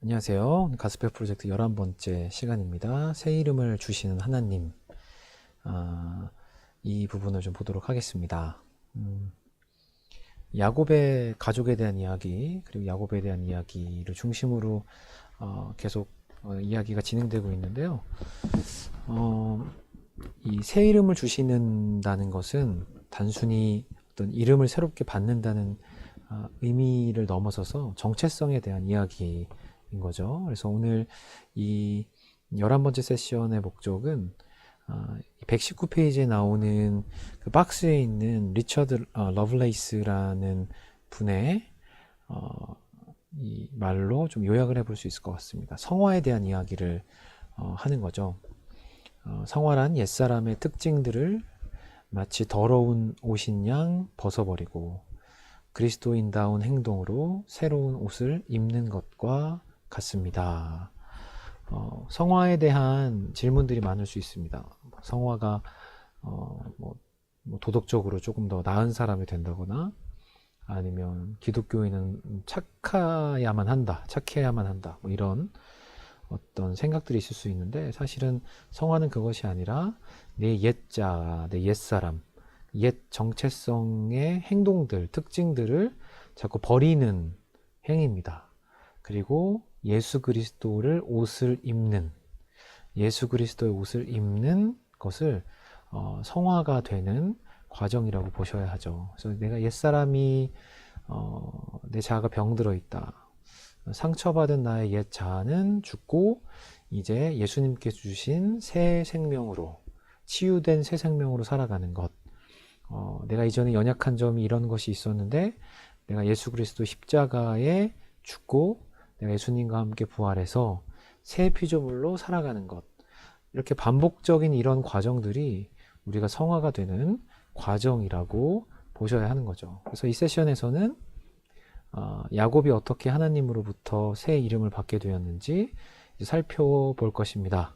안녕하세요. 가스펠 프로젝트 11번째 시간입니다. 새 이름을 주시는 하나님. 이 부분을 좀 보도록 하겠습니다. 야곱의 가족에 대한 이야기, 그리고 야곱에 대한 이야기를 중심으로 계속 이야기가 진행되고 있는데요. 이 새 이름을 주시는다는 것은 단순히 어떤 이름을 새롭게 받는다는 의미를 넘어서서 정체성에 대한 이야기인 거죠. 그래서 오늘 이 11번째 세션의 목적은 119페이지에 나오는 그 박스에 있는 리처드 러블레이스라는 분의 이 말로 좀 요약을 해볼 수 있을 것 같습니다. 성화에 대한 이야기를 하는 거죠. 성화란 옛사람의 특징들을 마치 더러운 옷인 양 벗어버리고 그리스도인다운 행동으로 새로운 옷을 입는 것과 같습니다. 성화에 대한 질문들이 많을 수 있습니다. 성화가 뭐 도덕적으로 조금 더 나은 사람이 된다거나 아니면 기독교인은 착해야만 한다, 뭐 이런 어떤 생각들이 있을 수 있는데 사실은 성화는 그것이 아니라 내 옛자, 내 옛사람, 옛 정체성의 행동들, 특징들을 자꾸 버리는 행위입니다. 그리고 예수 그리스도의 옷을 입는 것을 성화가 되는 과정이라고 보셔야 하죠. 그래서 내가 옛사람이 내 자아가 병들어 있다. 상처받은 나의 옛 자아는 죽고 이제 예수님께서 주신 새 생명으로 치유된 새 생명으로 살아가는 것. 내가 이전에 연약한 점이 이런 것이 있었는데 내가 예수 그리스도 십자가에 죽고 내가 예수님과 함께 부활해서 새 피조물로 살아가는 것. 이렇게 반복적인 이런 과정들이 우리가 성화가 되는 과정이라고 보셔야 하는 거죠. 그래서 이 세션에서는 야곱이 어떻게 하나님으로부터 새 이름을 받게 되었는지 살펴볼 것입니다.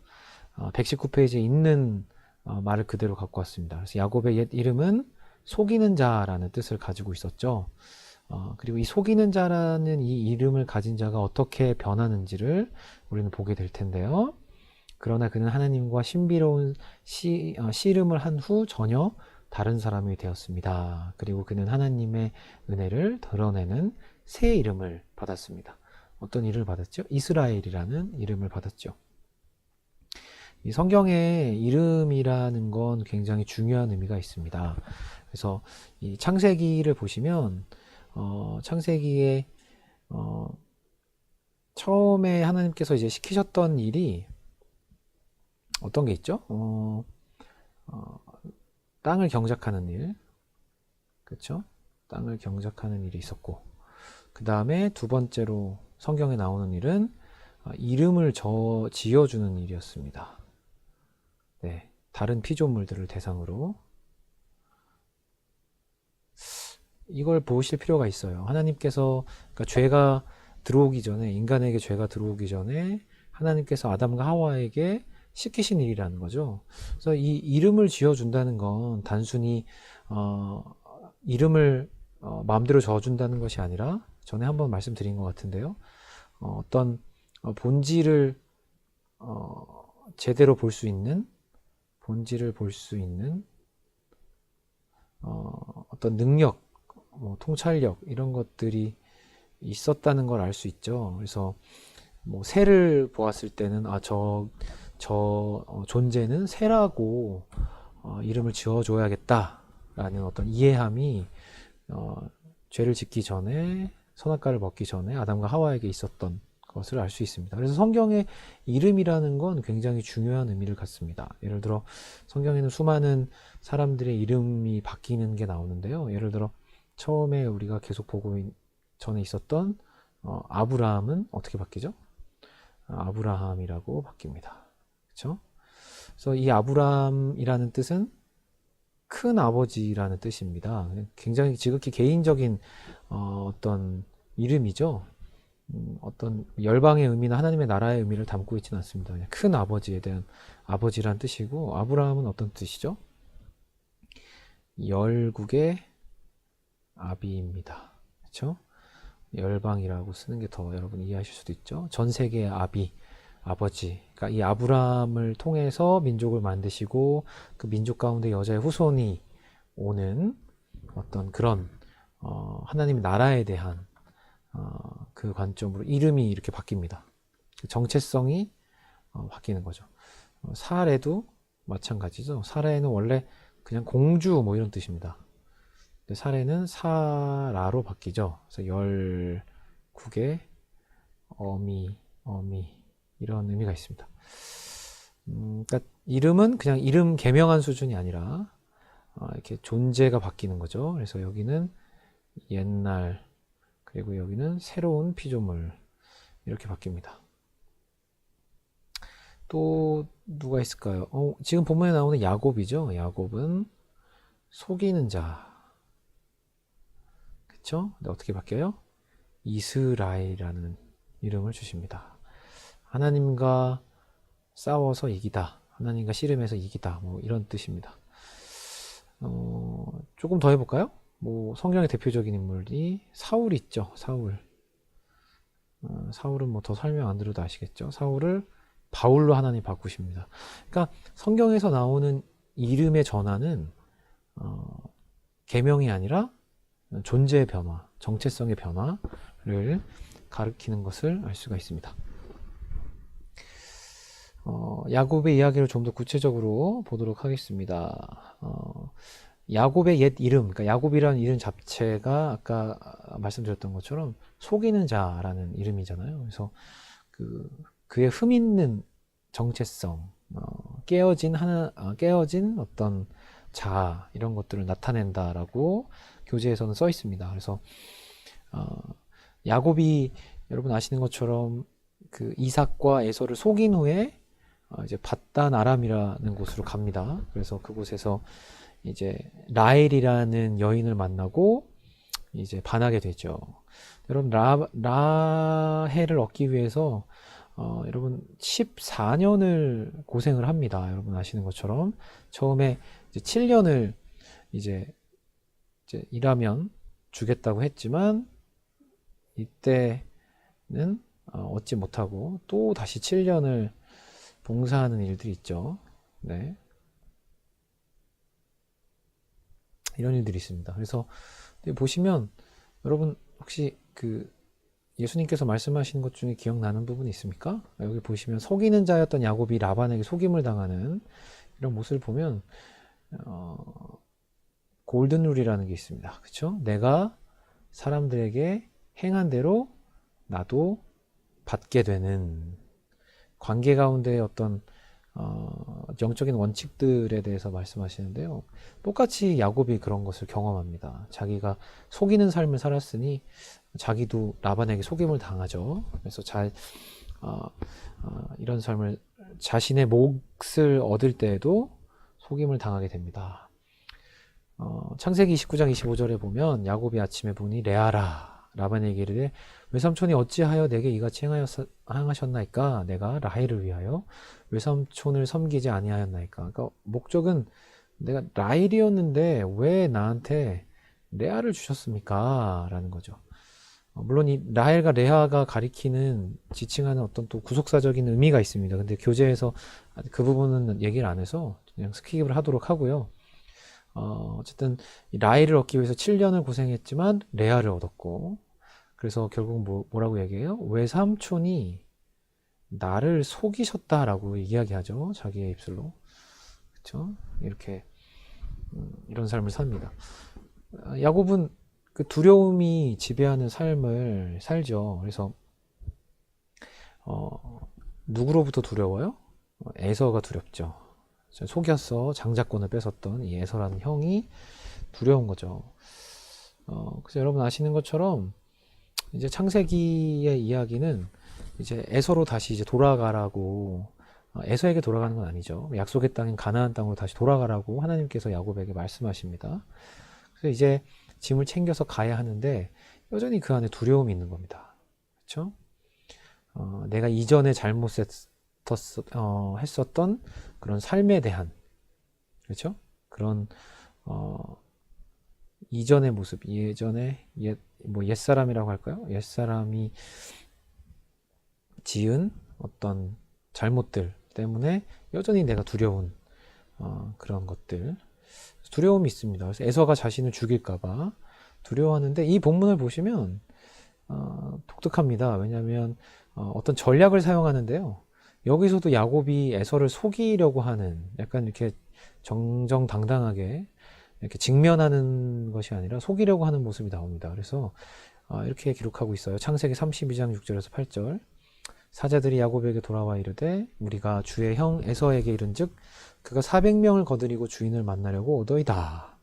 119페이지에 있는 말을 그대로 갖고 왔습니다. 그래서 야곱의 옛 이름은 속이는 자라는 뜻을 가지고 있었죠. 그리고 이 속이는 자라는 이 이름을 가진 자가 어떻게 변하는지를 우리는 보게 될 텐데요. 그러나 그는 하나님과 신비로운 씨름을 한 후 전혀 다른 사람이 되었습니다. 그리고 그는 하나님의 은혜를 드러내는 새 이름을 받았습니다. 어떤 이름을 받았죠? 이스라엘이라는 이름을 받았죠. 이 성경의 이름이라는 건 굉장히 중요한 의미가 있습니다. 그래서 이 창세기를 보시면 창세기에 처음에 하나님께서 이제 시키셨던 일이 어떤 게 있죠? 땅을 경작하는 일, 그렇죠? 땅을 경작하는 일이 있었고, 그 다음에 두 번째로 성경에 나오는 일은 이름을 지어주는 일이었습니다. 네, 다른 피조물들을 대상으로 이걸 보실 필요가 있어요. 하나님께서 그러니까 죄가 들어오기 전에 인간에게 죄가 들어오기 전에 하나님께서 아담과 하와에게 시키신 일이라는 거죠. 그래서 이 이름을 지어준다는 건 단순히 이름을 마음대로 지어준다는 것이 아니라 전에 한번 말씀드린 것 같은데요. 어떤 본질을 제대로 볼 수 있는 어떤 능력, 통찰력 이런 것들이 있었다는 걸 알 수 있죠. 그래서 뭐 새를 보았을 때는 저 존재는 새라고 이름을 지어줘야겠다라는 어떤 이해함이 죄를 짓기 전에 선악과를 먹기 전에 아담과 하와에게 있었던 것을 알 수 있습니다. 그래서 성경의 이름이라는 건 굉장히 중요한 의미를 갖습니다. 예를 들어 성경에는 수많은 사람들의 이름이 바뀌는 게 나오는데요. 예를 들어 처음에 우리가 계속 보고 전에 있었던 아브라함은 어떻게 바뀌죠? 아브라함이라고 바뀝니다. 그렇죠? 그래서 이 아브라함이라는 뜻은 큰 아버지라는 뜻입니다. 굉장히 지극히 개인적인 어떤 이름이죠. 어떤 열방의 의미나 하나님의 나라의 의미를 담고 있지는 않습니다. 그냥 큰 아버지에 대한 아버지란 뜻이고, 아브라함은 어떤 뜻이죠? 열국의 아비입니다. 그렇죠? 열방이라고 쓰는 게 더 여러분 이해하실 수도 있죠. 전 세계의 아버지. 그러니까 이 아브라함을 통해서 민족을 만드시고 그 민족 가운데 여자의 후손이 오는 어떤 그런 하나님 나라에 대한 그 관점으로 이름이 이렇게 바뀝니다. 정체성이 바뀌는 거죠. 사레도 마찬가지죠. 사레는 원래 그냥 공주 뭐 이런 뜻입니다. 근데 사레는 사라로 바뀌죠. 그래서 19개 어미 이런 의미가 있습니다. 그러니까 이름은 그냥 이름 개명한 수준이 아니라 이렇게 존재가 바뀌는 거죠. 그래서 여기는 옛날, 그리고 여기는 새로운 피조물 이렇게 바뀝니다. 또 누가 있을까요? 지금 본문에 나오는 야곱이죠. 야곱은 속이는 자. 그쵸? 근데 어떻게 바뀌어요? 이스라엘이라는 이름을 주십니다. 하나님과 싸워서 이기다. 하나님과 씨름해서 이기다. 뭐 이런 뜻입니다. 조금 더 해볼까요? 뭐 성경의 대표적인 인물이 사울 있죠. 사울은 뭐 더 설명 안 드려도 아시겠죠. 사울을 바울로 하나님 바꾸십니다. 그러니까 성경에서 나오는 이름의 전환은 계명이 아니라 존재의 변화, 정체성의 변화를 가리키는 것을 알 수가 있습니다. 야곱의 이야기를 좀 더 구체적으로 보도록 하겠습니다. 야곱의 옛 이름, 그러니까 야곱이라는 이름 자체가 아까 말씀드렸던 것처럼 속이는 자라는 이름이잖아요. 그래서 그의 흠 있는 정체성, 깨어진 어떤 자 이런 것들을 나타낸다라고 교재에서는 써 있습니다. 그래서 야곱이 여러분 아시는 것처럼 그 이삭과 에서를 속인 후에 이제 밧단 아람이라는 곳으로 갑니다. 그래서 그곳에서 이제 라헬이라는 여인을 만나고 이제 반하게 되죠. 여러분 라헬을 얻기 위해서 여러분 14년을 고생을 합니다. 여러분 아시는 것처럼 처음에 이제 7년을 이제 일하면 주겠다고 했지만 이때는 얻지 못하고 또 다시 7년을 봉사하는 일들이 있죠. 네. 이런 일들이 있습니다. 그래서 보시면 여러분 혹시 그 예수님께서 말씀하신 것 중에 기억나는 부분이 있습니까? 여기 보시면 속이는 자였던 야곱이 라반에게 속임을 당하는 이런 모습을 보면 골든룰이라는 게 있습니다. 그렇죠? 내가 사람들에게 행한 대로 나도 받게 되는 관계 가운데 어떤 영적인 원칙들에 대해서 말씀하시는데요. 똑같이 야곱이 그런 것을 경험합니다. 자기가 속이는 삶을 살았으니 자기도 라반에게 속임을 당하죠. 그래서 이런 삶을 자신의 몫을 얻을 때에도 속임을 당하게 됩니다. 창세기 29장 25절에 보면 야곱이 아침에 보니 레아라 라반에게 이르되 외삼촌이 어찌하여 내게 이같이 행하셨나이까? 내가 라헬을 위하여 외삼촌을 섬기지 아니하였나이까? 그러니까 목적은 내가 라헬이었는데 왜 나한테 레아를 주셨습니까? 라는 거죠. 물론 이 라헬과 레아가 가리키는 지칭하는 어떤 또 구속사적인 의미가 있습니다. 근데 교재에서 그 부분은 얘기를 안 해서 그냥 스킵을 하도록 하고요. 어쨌든 라헬을 얻기 위해서 7년을 고생했지만 레아를 얻었고, 그래서 결국 뭐라고 얘기해요? 외삼촌이 나를 속이셨다라고 이야기하죠. 자기의 입술로. 그렇죠? 이렇게 이런 삶을 삽니다. 야곱은 그 두려움이 지배하는 삶을 살죠. 그래서 누구로부터 두려워요? 에서가 두렵죠. 속였어 장자권을 뺏었던 이 에서라는 형이 두려운 거죠. 그래서 여러분 아시는 것처럼 이제 창세기의 이야기는 이제 에서로 다시 이제 돌아가라고, 에서에게 돌아가는 건 아니죠. 약속의 땅인 가나안 땅으로 다시 돌아가라고 하나님께서 야곱에게 말씀하십니다. 그래서 이제 짐을 챙겨서 가야 하는데 여전히 그 안에 두려움이 있는 겁니다. 그렇죠? 내가 이전에 했었던 그런 삶에 대한, 그렇죠? 그런 이전의 모습, 예전에 옛사람이라고 할까요? 옛사람이 지은 어떤 잘못들 때문에 여전히 내가 두려운 그런 것들, 두려움이 있습니다. 그래서 에서가 자신을 죽일까봐 두려워하는데, 이 본문을 보시면 독특합니다. 왜냐하면 어떤 전략을 사용하는데요. 여기서도 야곱이 에서를 속이려고 하는, 약간 이렇게 정정당당하게 이렇게 직면하는 것이 아니라 속이려고 하는 모습이 나옵니다. 그래서 이렇게 기록하고 있어요. 창세기 32장 6절에서 8절. 사자들이 야곱에게 돌아와 이르되 우리가 주의 형 에서에게 이른즉 그가 400명을 거느리고 주인을 만나려고 오더이다.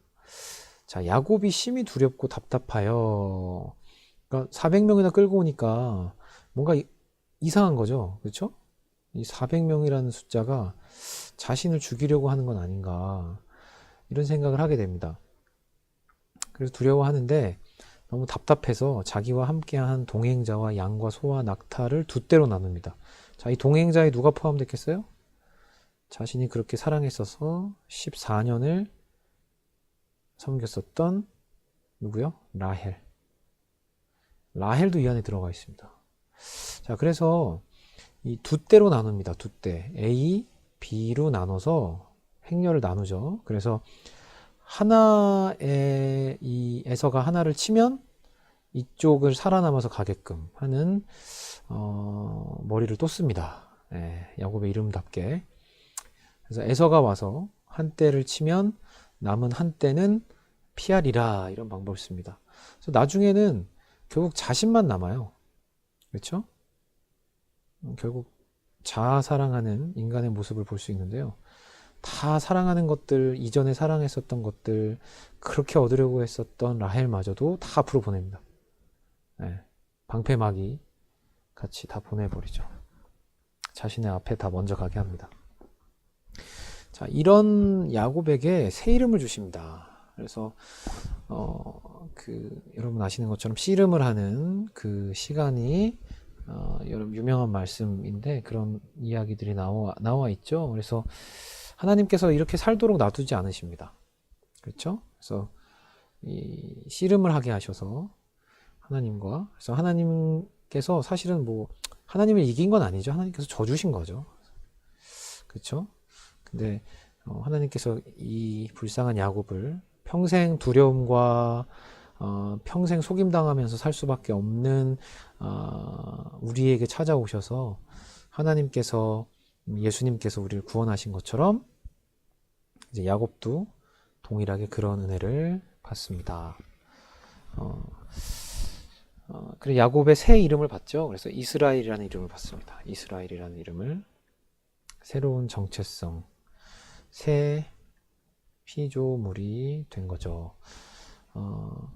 자, 야곱이 심히 두렵고 답답하여. 그러니까 400명이나 끌고 오니까 뭔가 이상한 거죠. 그렇죠? 이 400명이라는 숫자가 자신을 죽이려고 하는 건 아닌가, 이런 생각을 하게 됩니다. 그래서 두려워하는데 너무 답답해서 자기와 함께한 동행자와 양과 소와 낙타를 두 떼로 나눕니다. 자, 이 동행자에 누가 포함됐겠어요? 자신이 그렇게 사랑했어서 14년을 섬겼었던 누구요? 라헬. 라헬도 이 안에 들어가 있습니다. 자, 그래서 이 두 떼로 나눕니다. 두 떼. A, B로 나눠서 행렬을 나누죠. 그래서 하나의 이 에서가 하나를 치면 이쪽을 살아남아서 가게끔 하는 머리를 또 씁니다. 야곱의 이름답게. 그래서 에서가 와서 한 떼를 치면 남은 한 떼는 피하리라, 이런 방법을 씁니다. 그래서 나중에는 결국 자신만 남아요. 그렇죠? 결국 자아 사랑하는 인간의 모습을 볼 수 있는데요. 다 사랑하는 것들, 이전에 사랑했었던 것들, 그렇게 얻으려고 했었던 라헬마저도 다 앞으로 보냅니다. 방패막이 같이 다 보내버리죠. 자신의 앞에 다 먼저 가게 합니다. 자, 이런 야곱에게 새 이름을 주십니다. 그래서 여러분 아시는 것처럼 씨름을 하는 그 시간이 여러분 유명한 말씀인데, 그런 이야기들이 나와 있죠. 그래서 하나님께서 이렇게 살도록 놔두지 않으십니다. 그렇죠? 그래서 이 씨름을 하게 하셔서 하나님과, 그래서 하나님께서 사실은 하나님을 이긴 건 아니죠. 하나님께서 져주신 거죠. 그렇죠? 근데 하나님께서 이 불쌍한 야곱을 평생 두려움과 평생 속임당하면서 살 수밖에 없는 우리에게 찾아오셔서, 하나님께서, 예수님께서 우리를 구원하신 것처럼 이제 야곱도 동일하게 그런 은혜를 받습니다. 그래서 야곱의 새 이름을 받죠. 그래서 이스라엘이라는 이름을 받습니다. 이스라엘이라는 이름을, 새로운 정체성, 새 피조물이 된 거죠.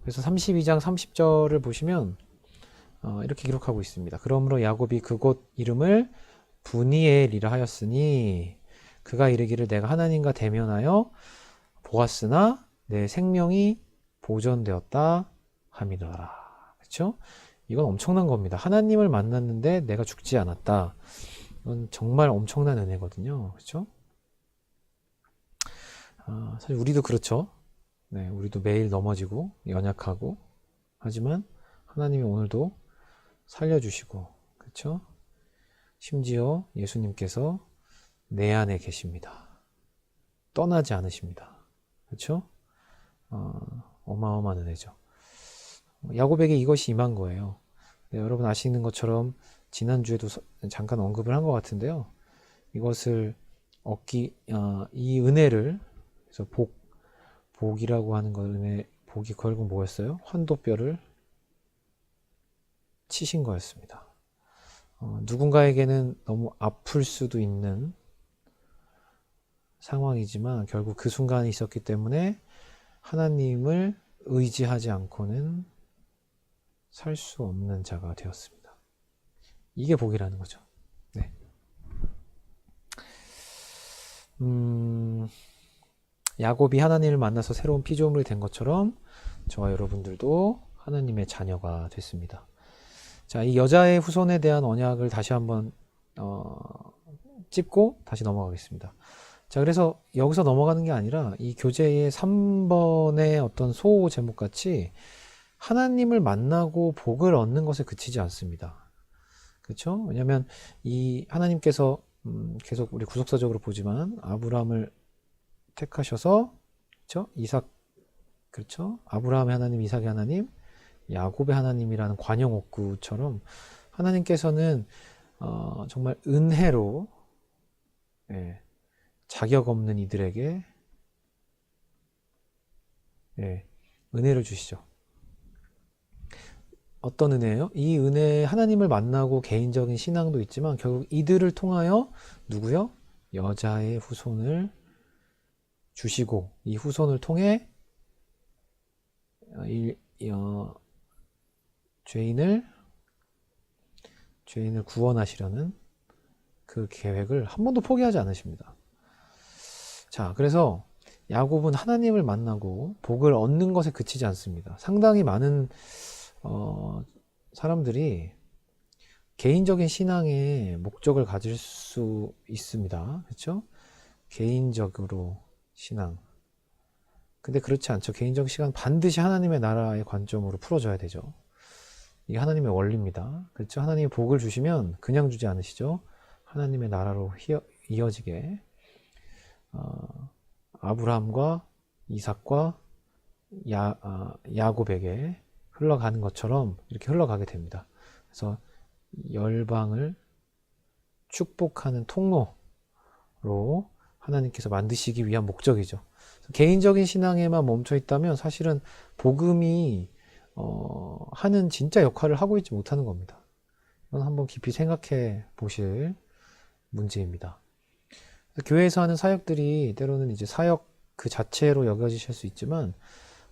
그래서 32장 30절을 보시면 이렇게 기록하고 있습니다. 그러므로 야곱이 그곳 이름을 브니엘이라 하였으니 그가 이르기를 내가 하나님과 대면하여 보았으나 내 생명이 보존되었다 함이더라. 그렇죠? 이건 엄청난 겁니다. 하나님을 만났는데 내가 죽지 않았다. 이건 정말 엄청난 은혜거든요. 그렇죠? 사실 우리도 그렇죠. 네, 우리도 매일 넘어지고 연약하고, 하지만 하나님이 오늘도 살려주시고, 그렇죠? 심지어 예수님께서 내 안에 계십니다. 떠나지 않으십니다. 그렇죠? 어마어마한 은혜죠. 야곱에게 이것이 임한 거예요. 네, 여러분 아시는 것처럼 지난주에도 잠깐 언급을 한 것 같은데요. 이것을 이 은혜를, 그래서 복이라고 하는 거, 은혜, 복이 결국 뭐였어요? 환도뼈를 치신 거였습니다. 누군가에게는 너무 아플 수도 있는 상황이지만 결국 그 순간이 있었기 때문에 하나님을 의지하지 않고는 살 수 없는 자가 되었습니다. 이게 복이라는 거죠. 네. 야곱이 하나님을 만나서 새로운 피조물이 된 것처럼 저와 여러분들도 하나님의 자녀가 됐습니다. 자, 이 여자의 후손에 대한 언약을 다시 한번 짚고 다시 넘어가겠습니다. 자, 그래서 여기서 넘어가는 게 아니라 이 교재의 3번의 어떤 소 제목 같이 하나님을 만나고 복을 얻는 것에 그치지 않습니다. 그렇죠? 왜냐하면 이 하나님께서 계속 우리 구속사적으로 보지만 아브라함을 택하셔서, 그렇죠? 이삭, 그렇죠? 아브라함의 하나님, 이삭의 하나님, 야곱의 하나님이라는 관용옥구처럼 하나님께서는 정말 은혜로, 예, 자격 없는 이들에게, 예, 은혜를 주시죠. 어떤 은혜예요? 이 은혜, 하나님을 만나고 개인적인 신앙도 있지만 결국 이들을 통하여 누구요? 여자의 후손을 주시고 이 후손을 통해 죄인을 구원하시려는 그 계획을 한 번도 포기하지 않으십니다. 자, 그래서 야곱은 하나님을 만나고 복을 얻는 것에 그치지 않습니다. 상당히 많은 사람들이 개인적인 신앙에 목적을 가질 수 있습니다. 그렇죠? 개인적으로 신앙. 근데 그렇지 않죠. 개인적 시간 반드시 하나님의 나라의 관점으로 풀어줘야 되죠. 이게 하나님의 원리입니다. 그렇죠? 하나님이 복을 주시면 그냥 주지 않으시죠. 하나님의 나라로 이어지게 아브라함과 이삭과 야곱에게 흘러가는 것처럼 이렇게 흘러가게 됩니다. 그래서 열방을 축복하는 통로로 하나님께서 만드시기 위한 목적이죠. 개인적인 신앙에만 멈춰 있다면 사실은 복음이 하는 진짜 역할을 하고 있지 못하는 겁니다. 이건 한번 깊이 생각해 보실 문제입니다. 교회에서 하는 사역들이 때로는 이제 사역 그 자체로 여겨지실 수 있지만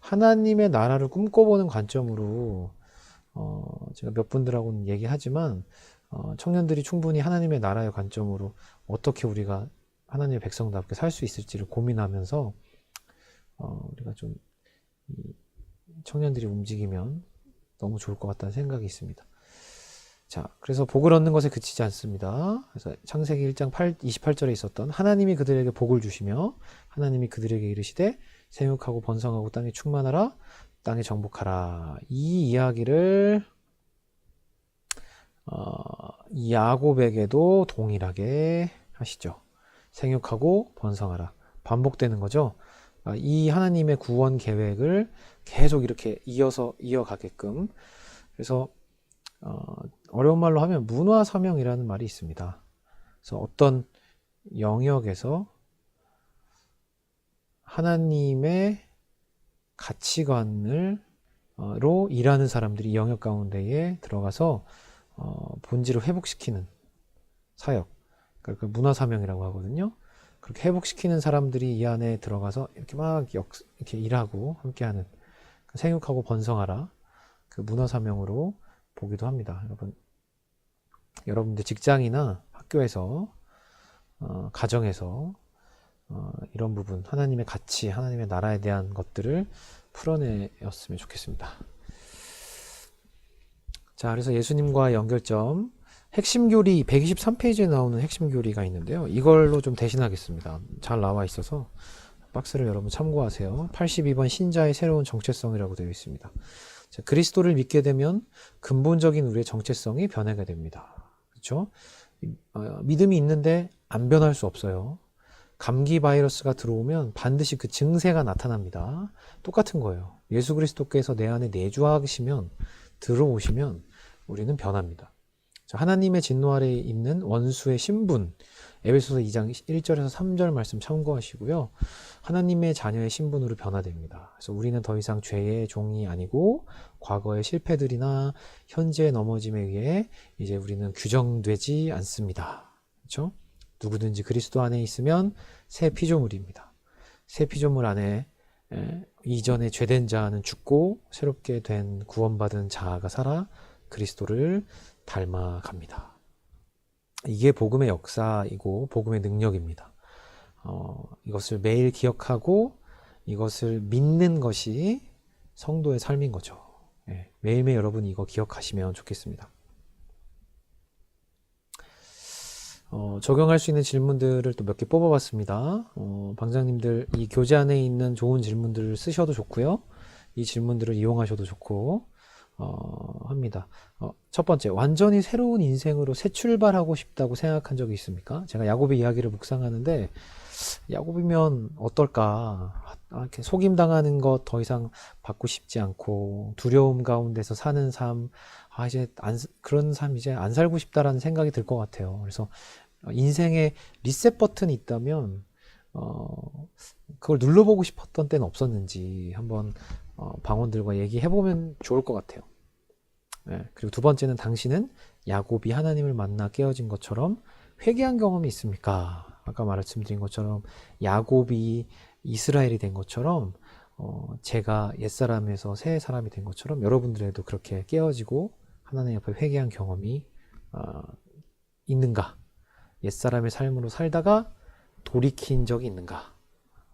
하나님의 나라를 꿈꿔보는 관점으로 제가 몇 분들하고는 얘기하지만 청년들이 충분히 하나님의 나라의 관점으로 어떻게 우리가 하나님의 백성답게 살 수 있을지를 고민하면서 우리가 좀 청년들이 움직이면 너무 좋을 것 같다는 생각이 있습니다. 자, 그래서 복을 얻는 것에 그치지 않습니다. 그래서 창세기 1장 28절에 있었던 하나님이 그들에게 복을 주시며 하나님이 그들에게 이르시되 생육하고 번성하고 땅에 충만하라 땅에 정복하라. 이 이야기를 야곱에게도 동일하게 하시죠. 생육하고 번성하라. 반복되는 거죠. 이 하나님의 구원 계획을 계속 이렇게 이어가게끔. 그래서 어려운 말로 하면 문화 사명이라는 말이 있습니다. 그래서 어떤 영역에서 하나님의 가치관으로 일하는 사람들이 이 영역 가운데에 들어가서 본질을 회복시키는 사역, 그러니까 문화 사명이라고 하거든요. 그렇게 회복시키는 사람들이 이 안에 들어가서 이렇게 막 이렇게 일하고 함께하는 생육하고 번성하라 그 문화 사명으로 보기도 합니다. 여러분들 직장이나 학교에서 가정에서 이런 부분 하나님의 가치, 하나님의 나라에 대한 것들을 풀어내었으면 좋겠습니다. 자, 그래서 예수님과 연결점 핵심 교리 123페이지에 나오는 핵심 교리가 있는데요. 이걸로 좀 대신하겠습니다. 잘 나와 있어서 박스를 여러분 참고하세요. 82번 신자의 새로운 정체성이라고 되어 있습니다. 자, 그리스도를 믿게 되면 근본적인 우리의 정체성이 변하게 됩니다. 그렇죠? 믿음이 있는데 안 변할 수 없어요. 감기 바이러스가 들어오면 반드시 그 증세가 나타납니다. 똑같은 거예요. 예수 그리스도께서 내 안에 내주하시면 들어오시면 우리는 변합니다. 하나님의 진노 아래에 있는 원수의 신분, 에베소서 2장 1절에서 3절 말씀 참고하시고요. 하나님의 자녀의 신분으로 변화됩니다. 그래서 우리는 더 이상 죄의 종이 아니고 과거의 실패들이나 현재의 넘어짐에 의해 이제 우리는 규정되지 않습니다. 그렇죠? 누구든지 그리스도 안에 있으면 새 피조물입니다. 새 피조물 안에 이전에 죄된 자는 죽고 새롭게 된 구원받은 자아가 살아 그리스도를 닮아갑니다. 이게 복음의 역사이고 복음의 능력입니다. 이것을 매일 기억하고 이것을 믿는 것이 성도의 삶인 거죠. 매일매일 여러분이 이거 기억하시면 좋겠습니다. 적용할 수 있는 질문들을 또 몇 개 뽑아봤습니다. 방장님들 이 교재 안에 있는 좋은 질문들을 쓰셔도 좋고요. 이 질문들을 이용하셔도 좋고 합니다. 첫 번째, 완전히 새로운 인생으로 새 출발하고 싶다고 생각한 적이 있습니까? 제가 야곱의 이야기를 묵상하는데 야곱이면 어떨까? 이렇게 속임당하는 것 더 이상 받고 싶지 않고 두려움 가운데서 사는 삶, 이제 그런 삶 이제 안 살고 싶다라는 생각이 들 것 같아요. 그래서 인생에 리셋 버튼이 있다면 그걸 눌러보고 싶었던 때는 없었는지 한번 방언들과 얘기해보면 좋을 것 같아요. 네, 그리고 두 번째는 당신은 야곱이 하나님을 만나 깨어진 것처럼 회개한 경험이 있습니까? 아까 말씀드린 것처럼 야곱이 이스라엘이 된 것처럼 제가 옛사람에서 새 사람이 된 것처럼 여러분들에도 그렇게 깨어지고 하나님 앞에 회개한 경험이 있는가? 옛사람의 삶으로 살다가 돌이킨 적이 있는가?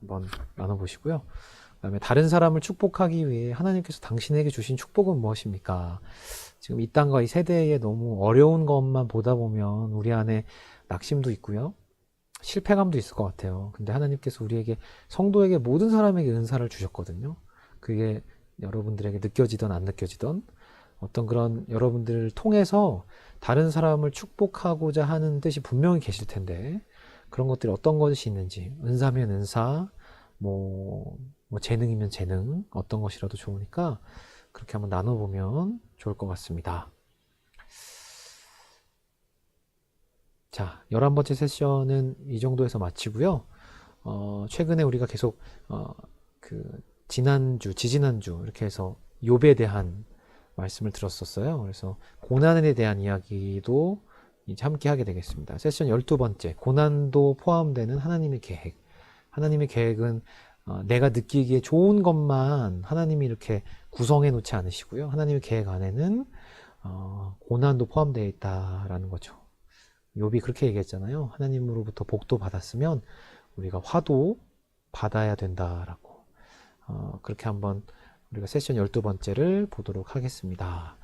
한번 나눠보시고요. 그 다음에 다른 사람을 축복하기 위해 하나님께서 당신에게 주신 축복은 무엇입니까? 지금 이 땅과 이 세대에 너무 어려운 것만 보다 보면 우리 안에 낙심도 있고요. 실패감도 있을 것 같아요. 근데 하나님께서 우리에게, 성도에게, 모든 사람에게 은사를 주셨거든요. 그게 여러분들에게 느껴지던 안 느껴지던 어떤 그런 여러분들을 통해서 다른 사람을 축복하고자 하는 뜻이 분명히 계실 텐데 그런 것들이 어떤 것이 있는지, 은사면 은사, 뭐 재능이면 재능, 어떤 것이라도 좋으니까 그렇게 한번 나눠보면 좋을 것 같습니다. 자, 11번째 세션은 이 정도에서 마치고요. 최근에 우리가 계속 지난주, 지지난주 이렇게 해서 욥에 대한 말씀을 들었었어요. 그래서 고난에 대한 이야기도 이제 함께 하게 되겠습니다. 세션 12번째, 고난도 포함되는 하나님의 계획. 하나님의 계획은 내가 느끼기에 좋은 것만 하나님이 이렇게 구성해 놓지 않으시고요. 하나님의 계획 안에는 고난도 포함되어 있다라는 거죠. 욥이 그렇게 얘기했잖아요. 하나님으로부터 복도 받았으면 우리가 화도 받아야 된다라고. 그렇게 한번 우리가 세션 12번째를 보도록 하겠습니다.